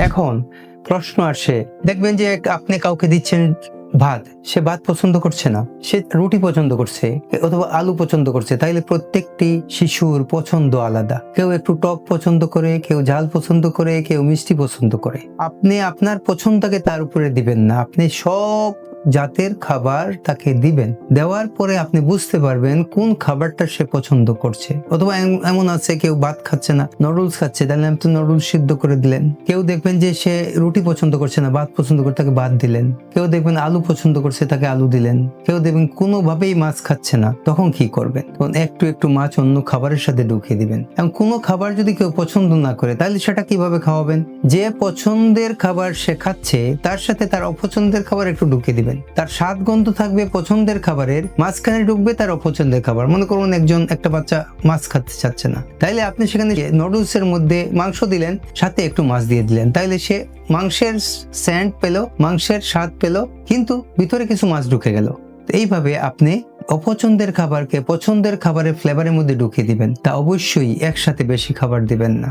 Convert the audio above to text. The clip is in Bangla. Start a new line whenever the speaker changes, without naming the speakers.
এখন প্রশ্ন আসে, দেখবেন যে আপনি কাউকে দিচ্ছেন ভাত, সে ভাত পছন্দ করছে না, সে রুটি পছন্দ করছে অথবা আলু পছন্দ করছে। তাইলে প্রত্যেকটি শিশুর পছন্দ আলাদা। কেউ একটু টক পছন্দ করে, কেউ ঝাল পছন্দ করে, কেউ মিষ্টি পছন্দ করে। আপনি আপনার পছন্দকে তার উপরে দিবেন না, আপনি সব জাতের খাবার তাকে দিবেন। দেওয়ার পরে আপনি বুঝতে পারবেন কোন খাবারটা সে পছন্দ করছে। অথবা এমন আছে কেউ ভাত খাচ্ছে না, নুডলস খাচ্ছে, তাহলে আপনি নুডলস সিদ্ধ করে দিলেন। কেউ দেখবেন যে সে রুটি পছন্দ করছে না, ভাত পছন্দ করে, তাকে ভাত দিলেন। কেউ দেখবেন আলু পছন্দ করছে, তাকে আলু দিলেন। কেউ দেখবেন কোনোভাবেই মাছ খাচ্ছে না, তখন কি করবেন? তখন একটু একটু মাছ অন্য খাবারের সাথে ঢুকিয়ে দিবেন। এবং কোনো খাবার যদি কেউ পছন্দ না করে, তাহলে সেটা কিভাবে খাওয়াবেন? যে পছন্দের খাবার সে খাচ্ছে, তার সাথে তার অপছন্দের খাবার একটু ঢুকিয়ে দিবেন। তার স্বাদ গন্ধ থাকবে পছন্দের খাবারের, মাঝখানে ঢুকবে তার অপছন্দের খাবার। মনে করুন একটা বাচ্চা মাছ খেতে চাচ্ছে না, তাইলে আপনি সেখানে নুডলসের মধ্যে মাংস দিলেন, সাথে একটু মাছ দিয়ে দিলেন। তাইলে সে মাংসের সেন্ট পেলো, মাংসের স্বাদ পেলো, কিন্তু ভিতরে কিছু মাছ ঢুকে গেল। এইভাবে আপনি অপছন্দের খাবারকে পছন্দের খাবারের ফ্লেভারের মধ্যে ঢুকিয়ে দিবেন। তা অবশ্যই একসাথে বেশি খাবার দিবেন না।